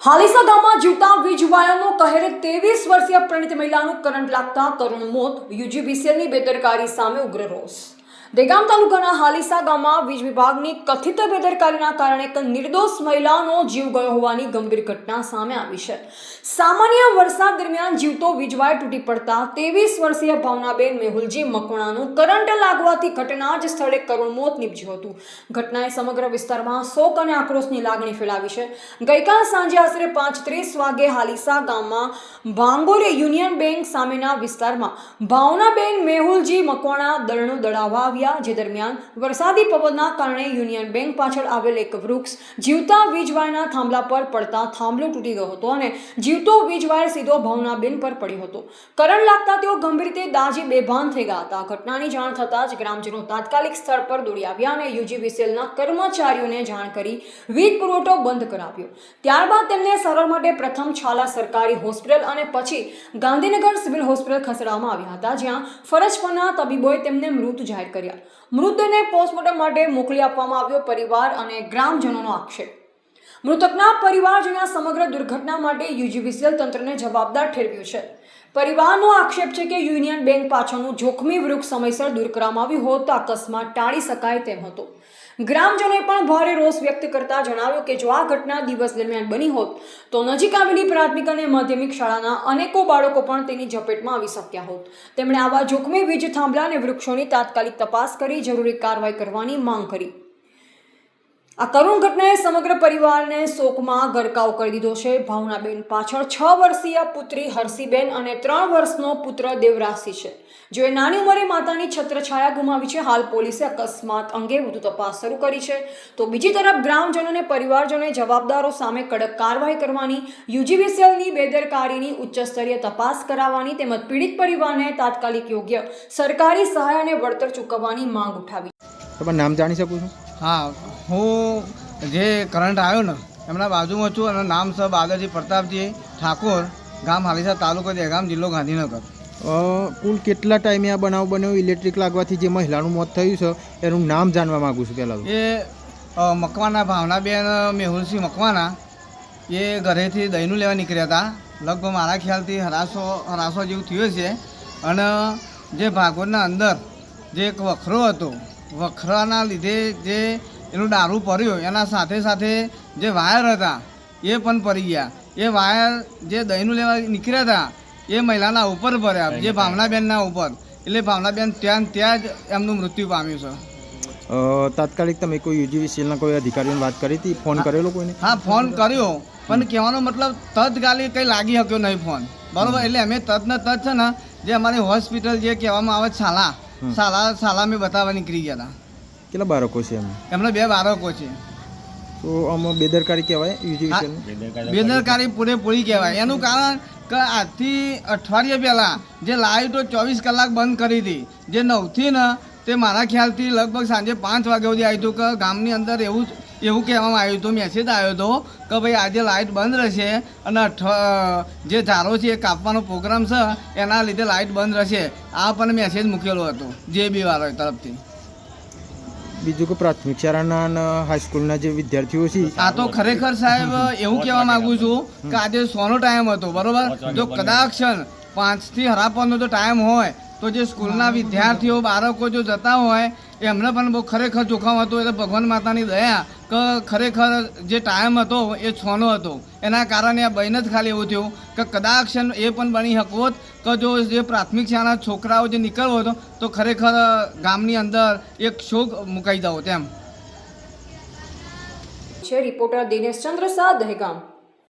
હાલીસા ગામમાં જીવતા વીજ વાયરનો કહેર 23 વર્ષીય પરિણીત મહિલાનું કરંટ લાગતા કરુણ મોત. યુજીવીસીએલની બેદરકારી સામે ઉગ્ર રોષ. દેગામ તાલુકાના હાલીસા ગામમાં વીજ વિભાગની કથિત બેદરકારીના કારણે એક નિર્દોષ મહિલાનો જીવ ગયો હોવાની ગંભીર ઘટના સામે આવી છે. સામાન્ય વરસાદ દરમિયાન જીવતો વીજ વાયર તૂટી પડતા 23 વર્ષીય ભાવનાબેન મેહુલજી મકવાણાનું કરંટ લાગવાથી ઘટના જ સ્થળે કરુણ મોત નીપજ્યું હતું. ઘટનાએ સમગ્ર વિસ્તારમાં શોક અને આક્રોશની લાગણી ફેલાવી છે. ગઈકાલ સાંજે આશરે 5:30 વાગે હાલીસા ગામમાં ભાંગોરે યુનિયન બેંક સામેના વિસ્તારમાં ભાવનાબેન મેહુલજી મકવાણા દળનો દડાવવા આવ્યા, જે દરમિયાન વરસાદી પવનના કારણે યુનિયન બેંક પાછળ આવેલ એક વૃક્ષ જીવતા વીજ વાયરના થાંભલા પર પડતા થાંભલો તૂટી ગયો હતો અને જીવતો વીજ વાયર સીધો ભાવનાબેન પર પડ્યો હતો. કરંટ લાગતા તેઓ ગંભીર રીતે દાઝી બેભાન થઈ ગયા હતા. ઘટનાની જાણ થતાં જ ગ્રામજનો તાત્કાલિક સ્થળ પર દોડી આવ્યા અને યુજીવીસીએલના કર્મચારીઓને જાણ કરી વીજ પુરવઠો બંધ કરાવ્યો. ત્યારબાદ તેમને સારવાર માટે પ્રથમ છાલા સરકારી હોસ્પિટલ અને પછી ગાંધીનગર સિવિલ હોસ્પિટલ ખસેડવામાં આવ્યા હતા, જ્યાં ફરજ પરના તબીબોએ તેમને મૃત જાહેર કર્યા. મૃતદેહને પોસ્ટમોર્ટમ માટે મોકલી આપવામાં આવ્યો. પરિવાર અને ગ્રામજનોનો આક્ષેપ. મૃતકના પરિવારજનોએ સમગ્ર દુર્ઘટના માટે યુજીવીસીએલ તંત્રને જવાબદાર ઠેરવ્યું છે. પરિવારનો આક્ષેપ છે કે યુનિયન બેંક પાછળનું જોખમી વૃક્ષ સમયસર દૂર કરવામાં આવ્યું હોત તો અકસ્માત ટાળી શકાય તેમ હતો. ગ્રામજનોએ પણ ભારે રોષ વ્યક્ત કરતા જણાવ્યું કે જો આ ઘટના દિવસ દરમિયાન બની હોત તો નજીક આવેલી પ્રાથમિક અને માધ્યમિક શાળાના અનેકો બાળકો પણ તેની ઝપેટમાં આવી શક્યા હોત. તેમણે આવા જોખમી વીજ થાંભલા અને વૃક્ષોની તાત્કાલિક તપાસ કરી જરૂરી કાર્યવાહી કરવાની માંગ કરી. આ કરુણ ઘટનાએ સમગ્ર પરિવારને શોકમાં ગરકાવ કરી દીધો છે. ભાવનાબેન પાછળ 6 વર્ષીય પુત્રી હર્ષીબેન અને 3 વર્ષનો પુત્ર દેવરાશી છે, જેઓએ નાની ઉંમરે માતાની છત્રછાયા ગુમાવી છે. હાલ પોલીસે અકસ્માત અંગે વધુ તપાસ શરૂ કરી છે. તો બીજી તરફ ગ્રામજનો અને પરિવારજનોએ જવાબદારો સામે કડક કાર્યવાહી કરવાની, યુજીવીસીએલની બેદરકારીની ઉચ્ચસ્તરીય તપાસ કરાવવાની તેમજ પીડિત પરિવારને તાત્કાલિક યોગ્ય સરકારી સહાય અને વળતર ચૂકવવાની માંગ ઉઠાવી. તમારું નામ જાણી શકું છું? હા, હું જે કરંટ આવ્યો ને એમના બાજુમાં છું અને નામ છે બાદરજી પ્રતાપજી ઠાકોર, ગામ હાલીસા, તાલુકો દેગામ, જિલ્લો ગાંધીનગર. કુલ કેટલા ટાઈમે આ બનાવ બન્યો? ઇલેક્ટ્રિક લાગવાથી જે મહિલાનું મોત થયું છે એનું નામ જાણવા માગું છું. પહેલાં એ મકવાના ભાવનાબેન મેહુલસિંહ મકવાના એ ઘરેથી દહીંનું લેવા નીકળ્યા હતા. લગભગ મારા ખ્યાલથી હરાસો જેવું થયું છે. અને જે ભાગોળના અંદર જે એક વખરો હતો, વખરાના લીધે જે એનું દારૂ પડ્યો, એના સાથે સાથે જે વાયર હતા એ પણ પડી ગયા. એ વાયર જે દહીંનું લેવા નીકળ્યા હતા એ મહિલાના ઉપર પડ્યા, જે ભાવનાબેનના ઉપર. એટલે ભાવનાબેન ત્યાં જ એમનું મૃત્યુ પામ્યું છે. તાત્કાલિક તમે કોઈ યુજીવીસીએલના કોઈ અધિકારીઓને વાત કરી હતી? ફોન કરેલો કોઈને? હા, ફોન કર્યો, પણ કહેવાનો મતલબ તત્કાલી કંઈ લાગી શક્યો નહીં ફોન. બરાબર, એટલે અમે તતને તત છે ને જે અમારી હોસ્પિટલ જે કહેવામાં આવે શાળા મેં બતાવવા નીકળી ગયા હતા. કેટલા બાળકો છે એમને? એમને 2 બાળકો છે. તો આમાં બેદરકારી કહેવાય યુજીવીસીએલની? બેદરકારી પૂરેપૂરી કહેવાય. એનું કારણ કે આજથી અઠવાડિયા પહેલાં જે લાઇટો 24 કલાક બંધ કરી હતી, જે 9થી ને તે મારા ખ્યાલથી લગભગ સાંજે 5 વાગ્યા સુધી આવ્યું હતું કે ગામની અંદર એવું કહેવામાં આવ્યું હતું, મેસેજ આવ્યો હતો કે ભાઈ આજે લાઇટ બંધ રહેશે અને જે ઝાડો છે એ કાપવાનો પ્રોગ્રામ છે એના લીધે લાઇટ બંધ રહેશે. આ પણ મેસેજ મૂકેલો હતો જે બી વાળો તરફથી. બીજું કે પ્રાથમિક શાળાના અને હાઈસ્કૂલના જે વિદ્યાર્થીઓ છે, આ તો ખરેખર સાહેબ એવું કહેવા માગું છું કે આજે 100નો ટાઈમ હતો. બરાબર, જો કદાચ 5 થી 5:30નો જો ટાઈમ હોય તો જે સ્કૂલના વિદ્યાર્થીઓ બાળકો જો જતા હોય એમને પણ બહુ ખરેખર જોખમ હતું. એટલે ભગવાન માતાની દયા કે ખરેખર જે ટાઈમ હતો એ 6નો હતો. એના કારણે આ બહેન જ ખાલી એવું થયું કે કદાચ એ પણ બની શકવોત કે જો જે પ્રાથમિક શાળાના છોકરાઓ જે નીકળવો હતો તો ખરેખર ગામની અંદર એક શોક મુકાઈ જાવ તેમ છે. રિપોર્ટર દિનેશ ચંદ્ર શાહ, દહેગામ.